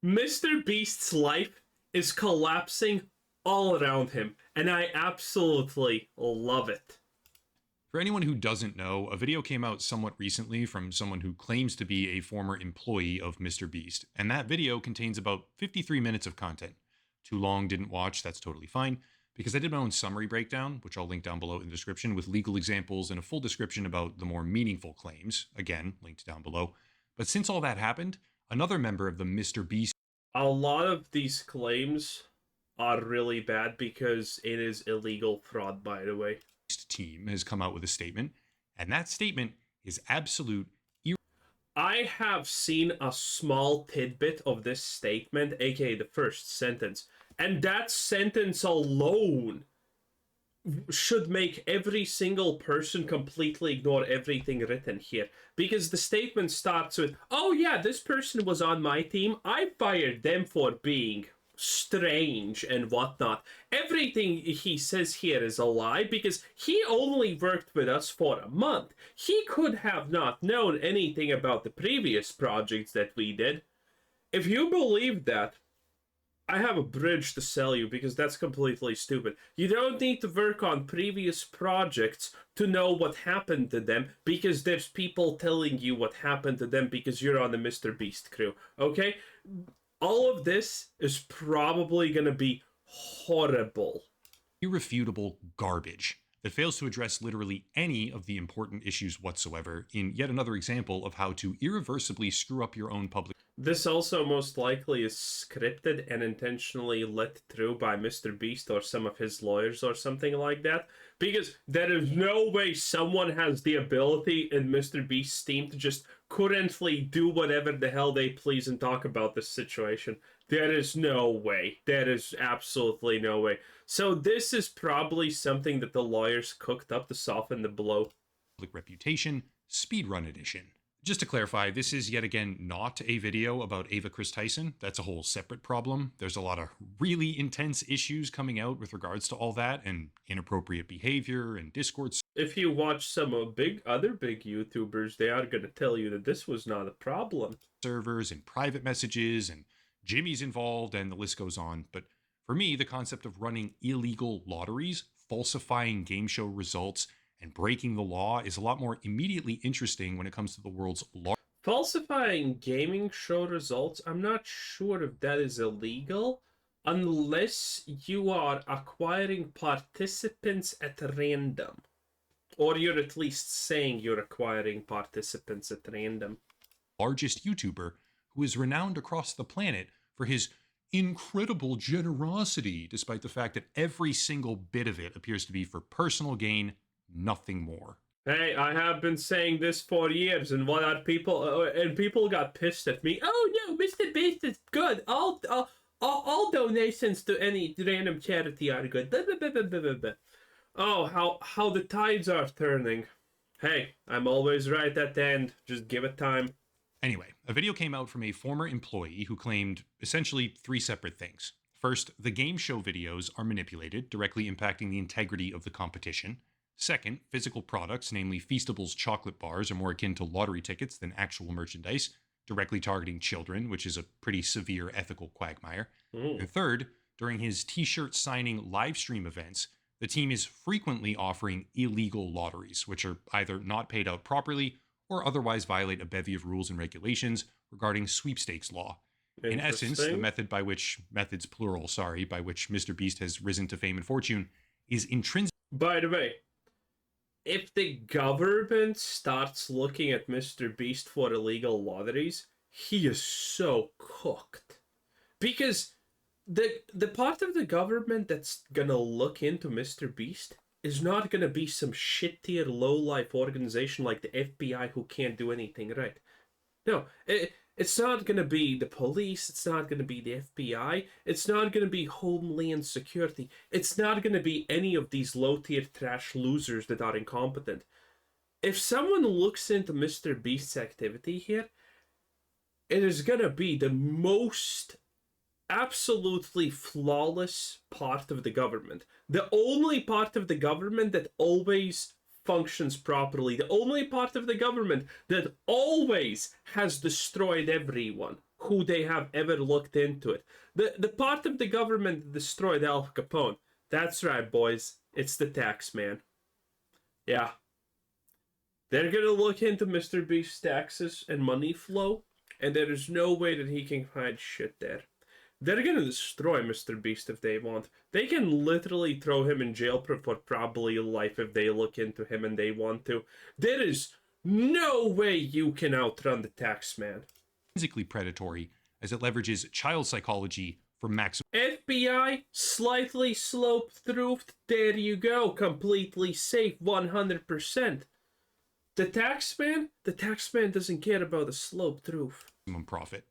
Mr. Beast's life is collapsing all around him, and I absolutely love it. For anyone who doesn't know, a video came out somewhat recently from someone who claims to be a former employee of MrBeast, and that video contains about 53 minutes of content. Too long, didn't watch, that's totally fine, because I did my own summary breakdown, which I'll link down below in the description, with legal examples and a full description about the more meaningful claims, again, linked down below. But since all that happened, another member of the MrBeast A lot of these claims are really bad because it is illegal fraud, by the way. team has come out with a statement, and that statement is absolute. I have seen a small tidbit of this statement, aka the first sentence, and that sentence alone should make every single person completely ignore everything written here. Because the statement starts with, oh yeah, this person was on my team, I fired them for being strange and whatnot. Everything he says here is a lie because he only worked with us for a month. He could have not known anything about the previous projects that we did. If you believe that, I have a bridge to sell you because that's completely stupid. You don't need to work on previous projects to know what happened to them because there's people telling you what happened to them because you're on the MrBeast crew, okay? All of this is probably going to be horrible. Irrefutable garbage that fails to address literally any of the important issues whatsoever, in yet another example of how to irreversibly screw up your own public. This also most likely is scripted and intentionally let through by MrBeast or some of his lawyers or something like that. Because there is no way someone has the ability in MrBeast's team to just currently do whatever the hell they please and talk about this situation. There is no way. There is absolutely no way. So this is probably something that the lawyers cooked up to soften the blow. Public reputation, speedrun edition. Just to clarify, this is yet again not a video about Ava Chris Tyson. That's a whole separate problem. There's a lot of really intense issues coming out with regards to all that and inappropriate behavior and Discord. If you watch some other big YouTubers, they are going to tell you that this was not a problem. Servers and private messages and Jimmy's involved and the list goes on. But for me, the concept of running illegal lotteries, falsifying game show results, and breaking the law is a lot more immediately interesting when it comes to the world's law. Falsifying gaming show results, I'm not sure if that is illegal, unless you are acquiring participants at random. Or you're at least saying you're acquiring participants at random. Largest YouTuber who is renowned across the planet for his incredible generosity, despite the fact that every single bit of it appears to be for personal gain, nothing more. Hey, I have been saying this for years, and what are people? And people got pissed at me. Oh no, MrBeast is good. All donations to any random charity are good. Blah, blah, blah, blah, blah, blah. Oh, how the tides are turning. Hey, I'm always right at the end. Just give it time. Anyway, a video came out from a former employee who claimed essentially three separate things. First, the game show videos are manipulated, directly impacting the integrity of the competition. Second, physical products, namely Feastables chocolate bars, are more akin to lottery tickets than actual merchandise, directly targeting children, which is a pretty severe ethical quagmire. And third, during his t-shirt signing live stream events, the team is frequently offering illegal lotteries, which are either not paid out properly or otherwise violate a bevy of rules and regulations regarding sweepstakes law. In essence, the methods plural, by which MrBeast has risen to fame and fortune is intrinsic. By the way, if the government starts looking at MrBeast for illegal lotteries, he is so cooked. Because the part of the government that's gonna look into MrBeast is not gonna be some shit tier low life organization like the FBI who can't do anything right. No, it's not gonna be the police, it's not gonna be the FBI, it's not gonna be Homeland Security, it's not gonna be any of these low tier trash losers that are incompetent. If someone looks into MrBeast's activity here, it is gonna be the most absolutely flawless part of the government. The only part of the government that always functions properly. The only part of the government that always has destroyed everyone. who they have ever looked into it. The part of the government that destroyed Al Capone. That's right, boys. It's the tax man. Yeah. They're gonna look into MrBeast's taxes and money flow, and there is no way that he can hide shit there. They're gonna destroy MrBeast if they want. They can literally throw him in jail for probably life if they look into him and they want to. There is no way you can outrun the tax man. Physically predatory, as it leverages child psychology for maximum. FBI, slightly slope-roofed, there you go, completely safe, 100%. The tax man doesn't care about a sloped roof. Profit.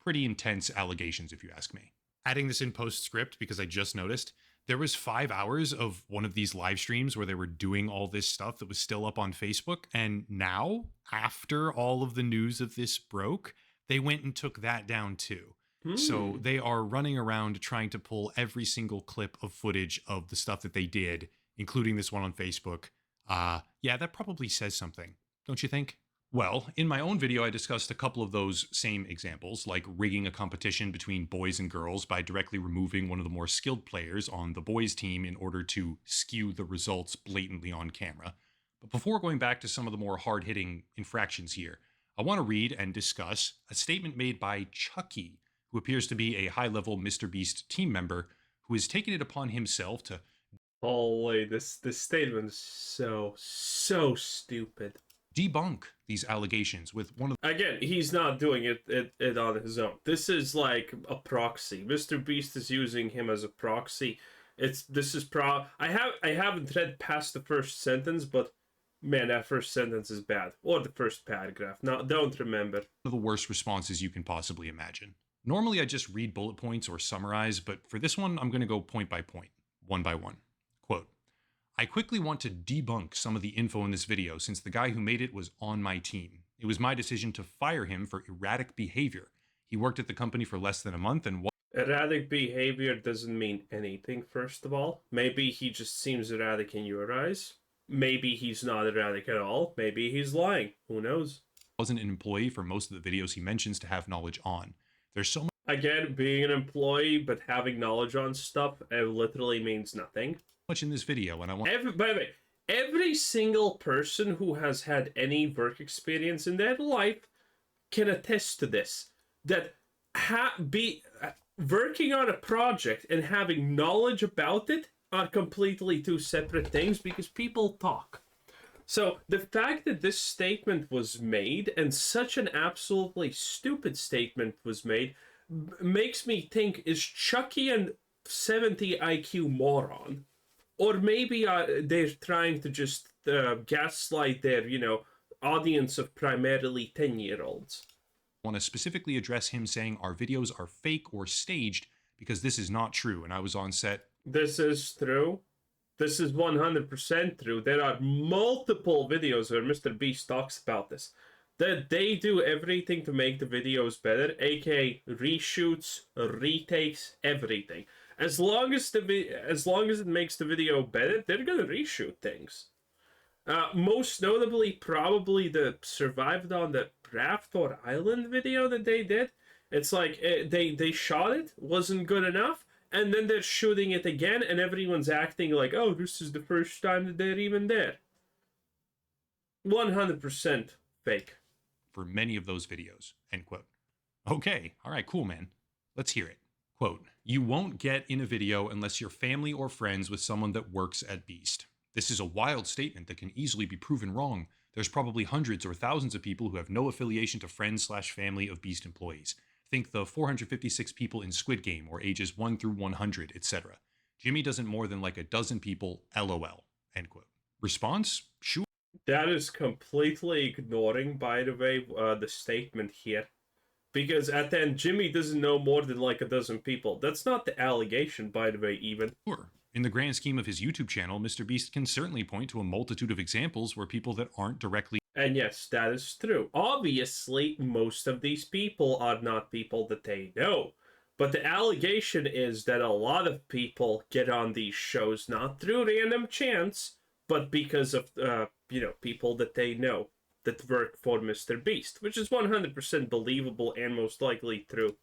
Pretty intense allegations, if you ask me. Adding this in postscript because I just noticed there was 5 hours of one of these live streams where they were doing all this stuff that was still up on Facebook. And now, after all of the news of this broke, they went and took that down too. So they are running around trying to pull every single clip of footage of the stuff that they did, including this one on Facebook. Yeah, that probably says something, don't you think? Well, in my own video, I discussed a couple of those same examples, like rigging a competition between boys and girls by directly removing one of the more skilled players on the boys' team in order to skew the results blatantly on camera. But before going back to some of the more hard-hitting infractions here, I want to read and discuss a statement made by Chucky, who appears to be a high-level MrBeast team member who has taken it upon himself to... Holy, this statement is so stupid. Debunk these allegations with one of... Again, he's not doing it on his own. This is like a proxy. MrBeast is using him as a proxy. I haven't read past the first sentence, but man, that first sentence is bad. Or the first paragraph. No, don't remember. One of the worst responses you can possibly imagine. Normally I just read bullet points or summarize, but for this one, I'm going to go point by point, one by one. Quote, I quickly want to debunk some of the info in this video since the guy who made it was on my team. It was my decision to fire him for erratic behavior. He worked at the company for less than a month and... Erratic behavior doesn't mean anything, first of all. Maybe he just seems erratic in your eyes. Maybe he's not erratic at all. Maybe he's lying. Who knows? Wasn't an employee for most of the videos he mentions to have knowledge on. There's so much... Again, being an employee but having knowledge on stuff, it literally means nothing. Much in this video, and I want... By the way, every single person who has had any work experience in their life can attest to this. That working on a project and having knowledge about it are completely two separate things because people talk. So the fact that this statement was made, and such an absolutely stupid statement was made, makes me think, is Chucky a 70 IQ moron? Or maybe they're trying to just gaslight their, audience of primarily 10-year-olds. I want to specifically address him saying our videos are fake or staged because this is not true, and I was on set. This is true. This is 100% true. There are multiple videos where MrBeast talks about this. That they do everything to make the videos better, aka reshoots, retakes, everything. As long as it makes the video better, they're gonna reshoot things. Most notably, probably the Survived on the Raft or Island video that they did. It's like they shot it, wasn't good enough, and then they're shooting it again, and everyone's acting like, oh, this is the first time that they're even there. 100% fake. For many of those videos, end quote. Okay, all right, cool, man. Let's hear it. Quote, you won't get in a video unless you're family or friends with someone that works at Beast. This is a wild statement that can easily be proven wrong. There's probably hundreds or thousands of people who have no affiliation to friends/family of Beast employees. Think the 456 people in Squid Game or ages 1 through 100, etc. Jimmy doesn't more than like a dozen people, LOL, end quote. Response? Sure. That is completely ignoring, by the way, the statement here. Because at the end, Jimmy doesn't know more than like a dozen people. That's not the allegation, by the way, even. Sure. In the grand scheme of his YouTube channel, MrBeast can certainly point to a multitude of examples where people that aren't directly... And yes, that is true. Obviously, most of these people are not people that they know. But the allegation is that a lot of people get on these shows not through random chance, but because of, people that they know that work for MrBeast, which is 100% believable and most likely true.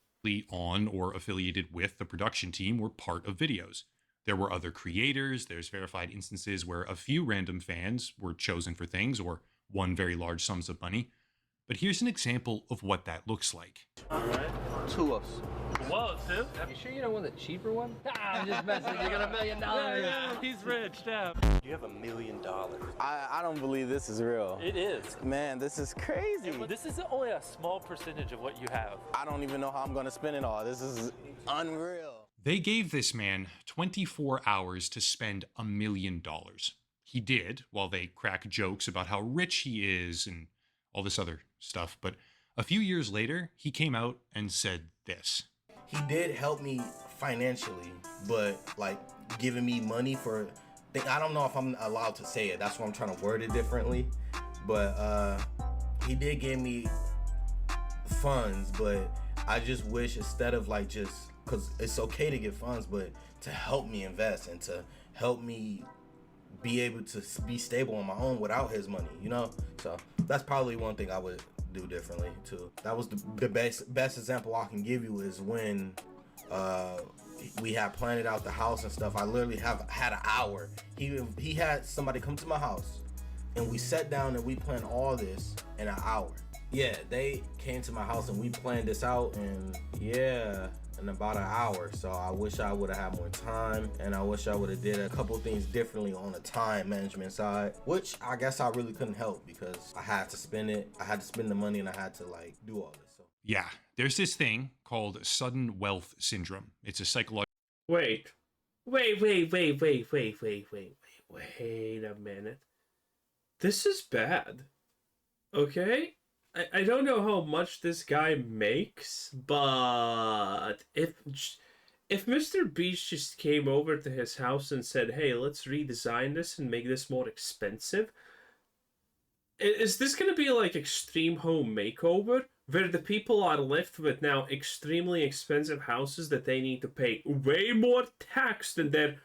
On or affiliated with the production team were part of videos. There were other creators, there's verified instances where a few random fans were chosen for things or won very large sums of money. But here's an example of what that looks like. All right. 2 us. Whoa, Tim. You sure you don't want the cheaper one? I'm just messing. You got $1 million. Yeah, he's rich now. You have $1 million. I don't believe this is real. It is. Man, this is crazy. This is only a small percentage of what you have. I don't even know how I'm gonna spend it all. This is unreal. They gave this man 24 hours to spend $1 million. He did, while they crack jokes about how rich he is and all this other stuff. But a few years later, he came out and said this. He did help me financially, but like giving me money for, I don't know if I'm allowed to say it. That's why I'm trying to word it differently. But he did give me funds, but I just wish instead of like just, because it's okay to get funds, but to help me invest and to help me be able to be stable on my own without his money, you know? So that's probably one thing I would do differently too. That was the best example I can give you is when we had planned out the house and stuff. I literally had an hour. He had somebody come to my house and we sat down and we planned all this in an hour. Yeah, they came to my house and we planned this out in about an hour. So I wish I would have had more time, and I wish I would have did a couple things differently on the time management side, which I guess I really couldn't help because I had to spend it. I had to spend the money and I had to like do all this. So Yeah, there's this thing called sudden wealth syndrome. It's a psychological. Wait a minute. This is bad. Okay? I don't know how much this guy makes, but if MrBeast just came over to his house and said, hey, let's redesign this and make this more expensive, is this going to be like Extreme Home Makeover, where the people are left with now extremely expensive houses that they need to pay way more tax than their,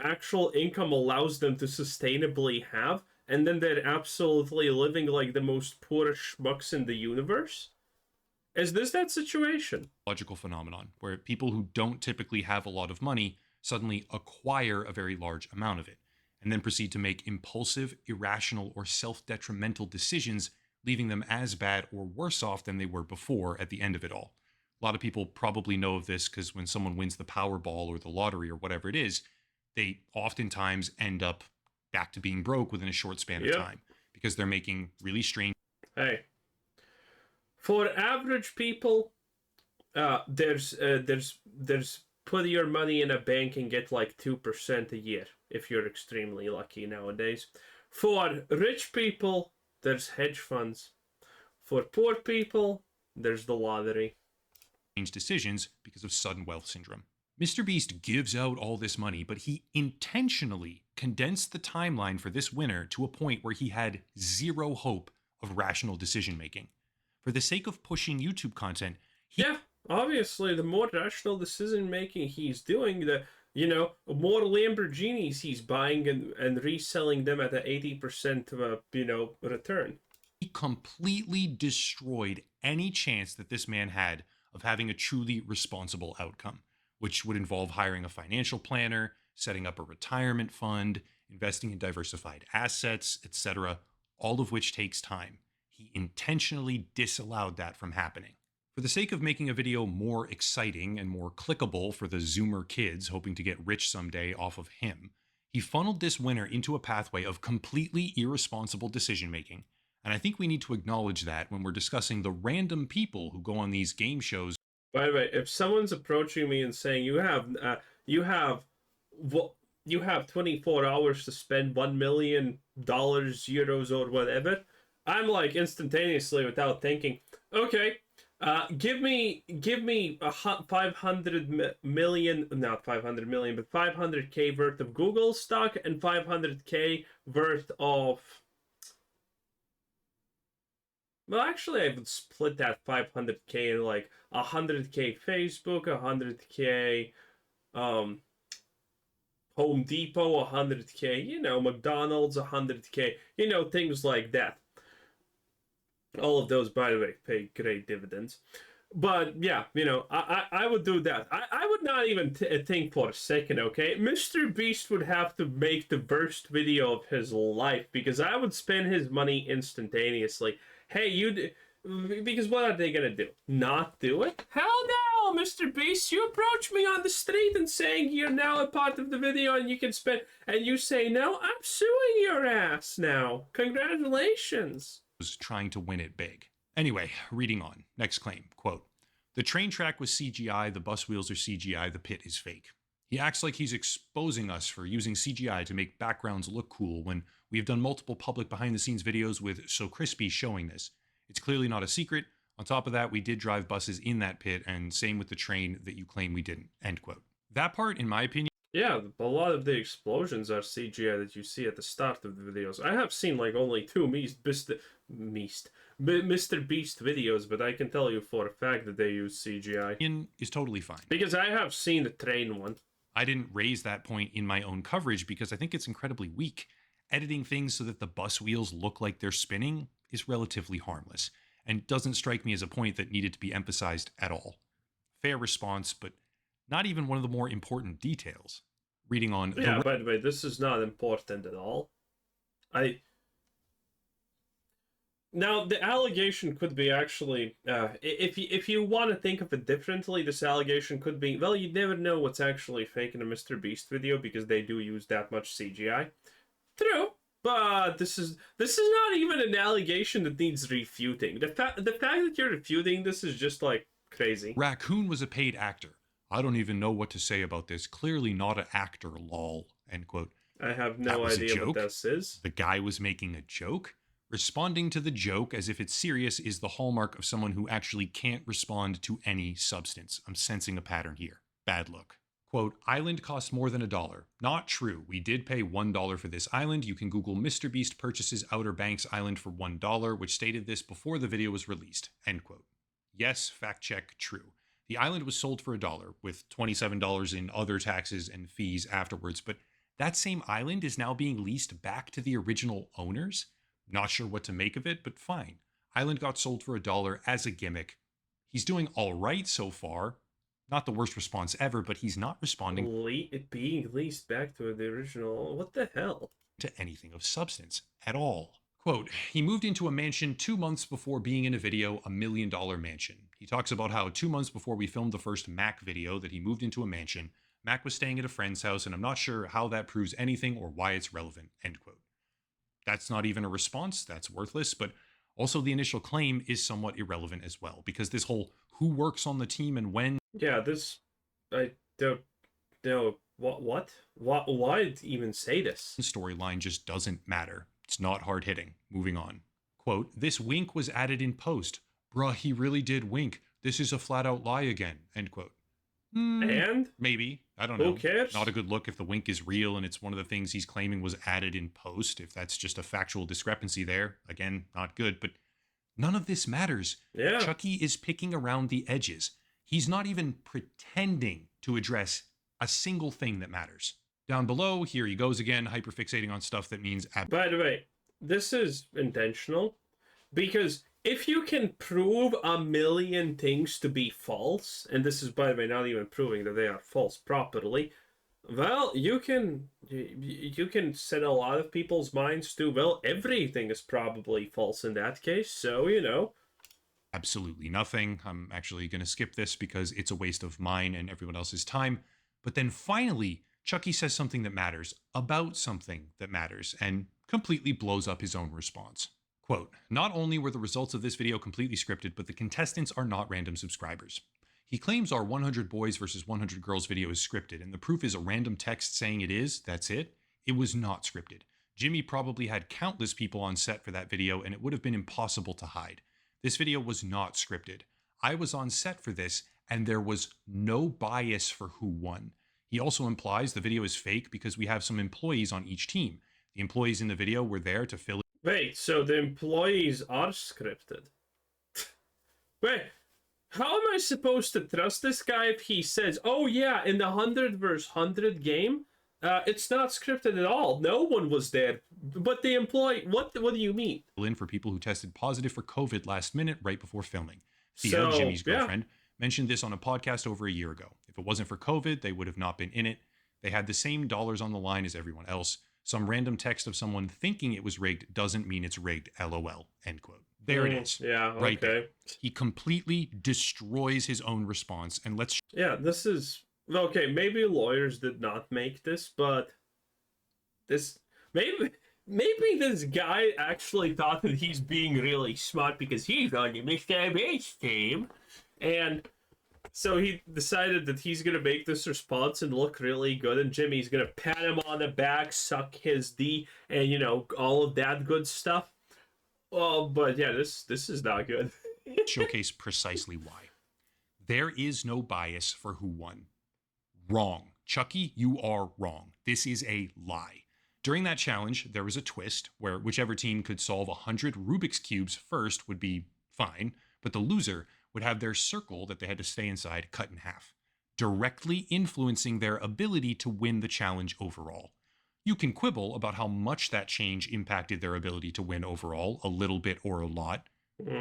actual income allows them to sustainably have? And then they're absolutely living like the most poor schmucks in the universe? Is this that situation? Logical phenomenon where people who don't typically have a lot of money suddenly acquire a very large amount of it and then proceed to make impulsive, irrational, or self-detrimental decisions, leaving them as bad or worse off than they were before at the end of it all. A lot of people probably know of this because when someone wins the Powerball or the lottery or whatever it is, they oftentimes end up back to being broke within a short span of time because they're making really strange. Hey, for average people, there's put your money in a bank and get like 2% a year if you're extremely lucky nowadays. For rich people, there's hedge funds. For poor people, there's the lottery. Decisions because of sudden wealth syndrome. MrBeast gives out all this money, but he intentionally condensed the timeline for this winner to a point where he had zero hope of rational decision making. For the sake of pushing YouTube content, obviously, the more rational decision making he's doing, the more Lamborghinis he's buying and reselling them at an 80% return. He completely destroyed any chance that this man had of having a truly responsible outcome, which would involve hiring a financial planner, setting up a retirement fund, investing in diversified assets, etc., all of which takes time. He intentionally disallowed that from happening. For the sake of making a video more exciting and more clickable for the Zoomer kids hoping to get rich someday off of him, he funneled this winner into a pathway of completely irresponsible decision-making. And I think we need to acknowledge that when we're discussing the random people who go on these game shows. By the way, if someone's approaching me and saying you have 24 hours to spend $1 million, euros, or whatever, I'm like instantaneously without thinking, okay, give me a 500 million, not 500 million, but 500k worth of Google stock and 500k worth of. Well, actually, I would split that 500k in like 100k Facebook, 100k Home Depot, 100k, McDonald's, 100k, things like that. All of those, by the way, pay great dividends. But yeah, you know, I would do that. I would not even think for a second, okay? Mr. Beast would have to make the worst video of his life because I would spend his money instantaneously. Hey, because what are they gonna do? Not do it? Hell no, Mr. Beast! You approach me on the street and saying you're now a part of the video and you can spend, and you say no. I'm suing your ass now. Congratulations. Was trying to win it big. Anyway, reading on. Next claim, quote, "The train track was CGI, the bus wheels are CGI, the pit is fake. He acts like he's exposing us for using CGI to make backgrounds look cool when we have done multiple public behind-the-scenes videos with So Crispy showing this. It's clearly not a secret. On top of that, we did drive buses in that pit, and same with the train that you claim we didn't," end quote. That part, in my opinion, yeah, a lot of the explosions are CGI that you see at the start of the videos. I have seen like only two Mr. Beast videos, but I can tell you for a fact that they use CGI. is totally fine. Because I have seen the train one. I didn't raise that point in my own coverage because I think it's incredibly weak. Editing things so that the bus wheels look like they're spinning is relatively harmless, and doesn't strike me as a point that needed to be emphasized at all. Fair response, but not even one of the more important details. Reading on... Yeah, by the way, this is not important at all. Now, the allegation could be actually, if you want to think of it differently, this allegation could be, well, you never know what's actually fake in a MrBeast video because they do use that much CGI. True, but this is not even an allegation that needs refuting. The fact that you're refuting this is just like crazy. Raccoon was a paid actor. I don't even know what to say about this. Clearly not an actor, lol, end quote. I have no idea what this is. The guy was making a joke? Responding to the joke as if it's serious is the hallmark of someone who actually can't respond to any substance. I'm sensing a pattern here. Bad look. Quote, "Island cost more than $1. Not true. We did pay $1 for this island. You can Google MrBeast purchases Outer Banks Island for $1, which stated this before the video was released." End quote. Yes, fact check, true. The island was sold for $1, with $27 in other taxes and fees afterwards, but that same island is now being leased back to the original owners? Not sure what to make of it, but fine. Island got sold for $1 as a gimmick. He's doing all right so far. Not the worst response ever, but he's not responding being leased back to the original. What the hell? To anything of substance at all. Quote, "He moved into a mansion 2 months before being in a video, $1 million mansion. He talks about how 2 months before we filmed the first Mac video that he moved into a mansion, Mac was staying at a friend's house, and I'm not sure how that proves anything or why it's relevant," end quote. That's not even a response, that's worthless, but also the initial claim is somewhat irrelevant as well, because this whole who works on the team and when... Yeah, I don't know, what? Why even say this? Storyline just doesn't matter. It's not hard-hitting. Moving on. Quote, "This wink was added in post. Bruh, he really did wink. This is a flat-out lie again," end quote. And? Maybe. I don't know. Who cares? Not a good look if the wink is real and it's one of the things he's claiming was added in post. If that's just a factual discrepancy there, again, not good, but none of this matters. Yeah. Chucky is picking around the edges. He's not even pretending to address a single thing that matters. Down below, here he goes again, hyperfixating on stuff that means... By the way, this is intentional, because if you can prove a million things to be false, and this is, by the way, not even proving that they are false properly, well, you can set a lot of people's minds to, well, everything is probably false in that case, so, you know. Absolutely nothing. I'm actually going to skip this because it's a waste of mine and everyone else's time. But then finally, Chucky says something that matters about something that matters and completely blows up his own response. Quote, "Not only were the results of this video completely scripted, but the contestants are not random subscribers. He claims our 100 boys versus 100 girls video is scripted, and the proof is a random text saying it is, that's it. It was not scripted. Jimmy probably had countless people on set for that video, and it would have been impossible to hide. This video was not scripted. I was on set for this, and there was no bias for who won. He also implies the video is fake because we have some employees on each team. The employees in the video were there to fill... Wait, so the employees are scripted? Wait, how am I supposed to trust this guy if he says, oh yeah, in the 100 vs 100 game, it's not scripted at all. No one was there But the employee, what do you mean? In for people who tested positive for COVID last minute right before filming. Thea, So, Jimmy's yeah. girlfriend, mentioned this on a podcast over a year ago. If it wasn't for COVID, they would have not been in it. They had the same dollars on the line as everyone else. Some random text of someone thinking it was rigged doesn't mean it's rigged, LOL, end quote. There it is. Yeah, Right there. okay. He completely destroys his own response. And let's Yeah, this is okay. Maybe lawyers did not make this, but this maybe this guy actually thought that he's being really smart because he's on the MrBeast team, and so he decided that he's gonna make this response and look really good, and Jimmy's gonna pat him on the back, suck his D, and all of that good stuff. Oh, but yeah, this is not good. showcase precisely why. There is no bias for who won. Wrong. Chucky, you are wrong. This is a lie. During that challenge, there was a twist where whichever team could solve 100 Rubik's Cubes first would be fine, but the loser would have their circle that they had to stay inside cut in half, directly influencing their ability to win the challenge overall. You can quibble about how much that change impacted their ability to win overall, a little bit or a lot,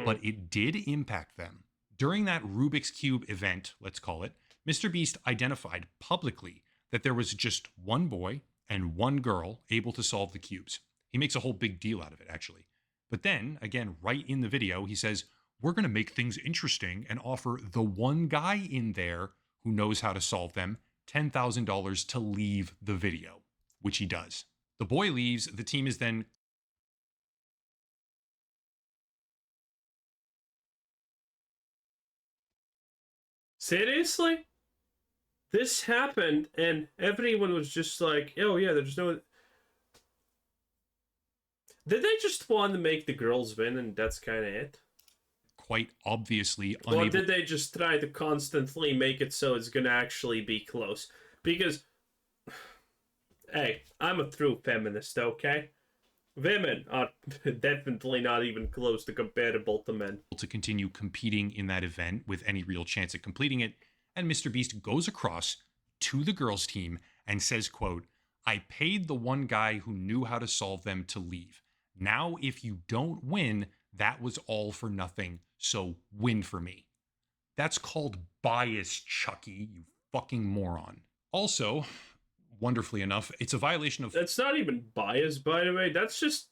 but it did impact them. During that Rubik's Cube event, let's call it, MrBeast identified publicly that there was just one boy and one girl able to solve the cubes. He makes a whole big deal out of it, actually. But then, again, right in the video, he says, we're going to make things interesting and offer the one guy in there who knows how to solve them $10,000 to leave the video, which he does. The boy leaves, the team is then Seriously? This happened, and everyone was just like, oh yeah, there's no... Did they just want to make the girls win, and that's kind of it? quite obviously Or unable. did they just try to constantly make it so it's gonna actually be close? Because, hey, I'm a true feminist, okay? Women are definitely not even close to comparable to men. To continue competing in that event with any real chance at completing it, and MrBeast goes across to the girls team and says, quote, I paid the one guy who knew how to solve them to leave. Now, if you don't win, that was all for nothing, so win for me. That's called bias, Chucky, you fucking moron. Also, wonderfully enough, it's a violation of That's not even bias, by the way. That's just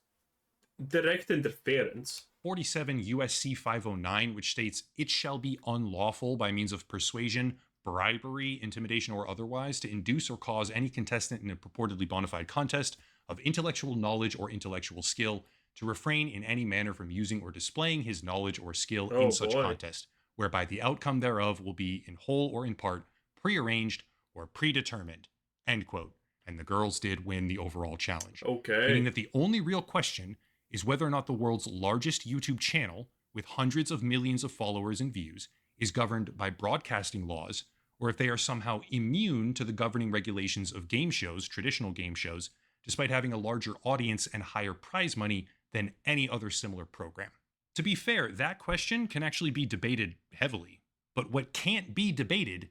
direct interference. 47 USC 509, which states it shall be unlawful by means of persuasion, bribery, intimidation, or otherwise to induce or cause any contestant in a purportedly bona fide contest of intellectual knowledge or intellectual skill to refrain in any manner from using or displaying his knowledge or skill in such contest, whereby the outcome thereof will be in whole or in part prearranged or predetermined, end quote. And the girls did win the overall challenge. Okay. Meaning that the only real question is whether or not the world's largest YouTube channel, with hundreds of millions of followers and views, is governed by broadcasting laws, or if they are somehow immune to the governing regulations of game shows, traditional game shows, despite having a larger audience and higher prize money than any other similar program. To be fair, that question can actually be debated heavily, but what can't be debated...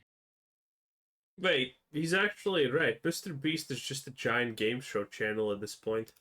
Wait, he's actually right. MrBeast is just a giant game show channel at this point.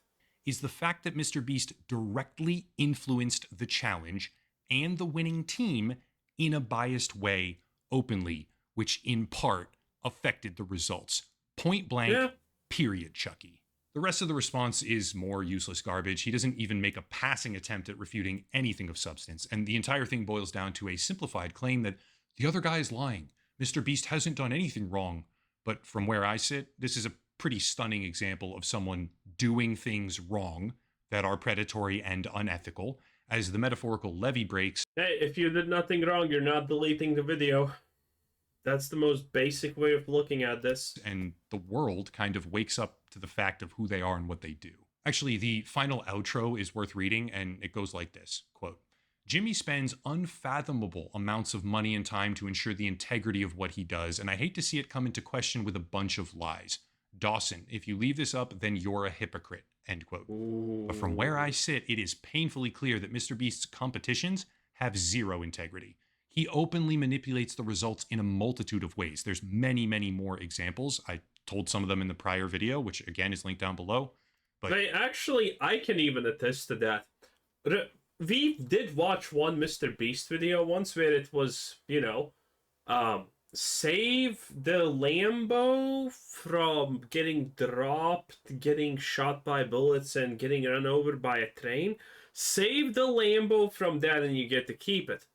is the fact that MrBeast directly influenced the challenge and the winning team in a biased way openly, which in part affected the results. Point blank, period, Chucky. The rest of the response is more useless garbage. He doesn't even make a passing attempt at refuting anything of substance, and the entire thing boils down to a simplified claim that the other guy is lying. MrBeast hasn't done anything wrong. But from where I sit, this is a pretty stunning example of someone doing things wrong that are predatory and unethical, as the metaphorical levee breaks. Hey, if you did nothing wrong, you're not deleting the video. That's the most basic way of looking at this. And the world kind of wakes up to the fact of who they are and what they do. Actually, the final outro is worth reading, and it goes like this, quote, Jimmy spends unfathomable amounts of money and time to ensure the integrity of what he does, and I hate to see it come into question with a bunch of lies. Dawson, if you leave this up, then you're a hypocrite, end quote. Ooh. But from where I sit, it is painfully clear that MrBeast's competitions have zero integrity. He openly manipulates the results in a multitude of ways. There's many, many more examples. I told some of them in the prior video, which again is linked down below. But I can even attest to that. We did watch one MrBeast video once where it was, save the Lambo from getting dropped, getting shot by bullets, and getting run over by a train. Save the Lambo from that and you get to keep it.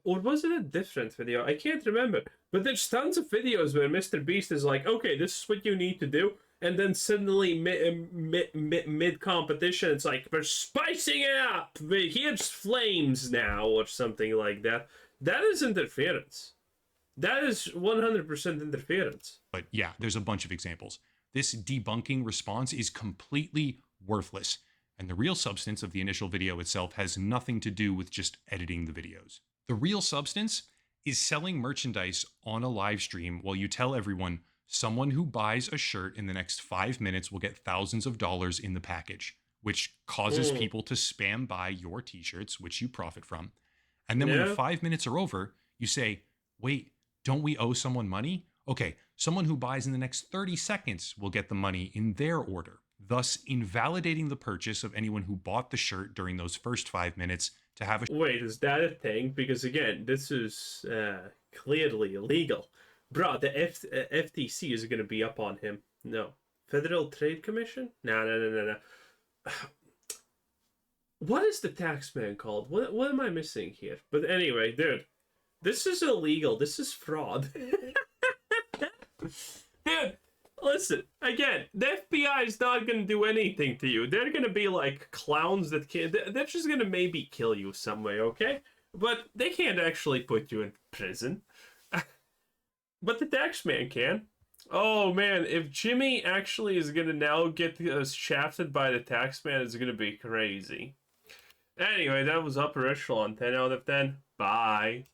Or was it a different video? I can't remember. But there's tons of videos where MrBeast is like, okay, this is what you need to do. And then suddenly mid-competition, it's like, we're spicing it up. Here's flames now, or something like that. That is interference. That is 100% interference. But yeah, there's a bunch of examples. This debunking response is completely worthless. And the real substance of the initial video itself has nothing to do with just editing the videos. The real substance is selling merchandise on a live stream while you tell everyone someone who buys a shirt in the next 5 minutes will get thousands of dollars in the package, which causes people to spam buy your t-shirts, which you profit from. And then when the 5 minutes are over, you say, wait, don't we owe someone money? Okay, someone who buys in the next 30 seconds will get the money in their order, thus invalidating the purchase of anyone who bought the shirt during those first 5 minutes to have a... Wait, is that a thing? Because again, this is clearly illegal. Bro, the FTC is going to be up on him. No. Federal Trade Commission? No. What is the tax man called? What am I missing here? But anyway, dude, this is illegal. This is fraud. Dude, listen, again, the FBI is not going to do anything to you. They're going to be like clowns that can't... They're just going to maybe kill you some way, okay? But they can't actually put you in prison. But the tax man can. Oh man, if Jimmy actually is gonna now get shafted by the tax man, it's gonna be crazy. Anyway, that was Upper Echelon. 10 out of 10. Bye.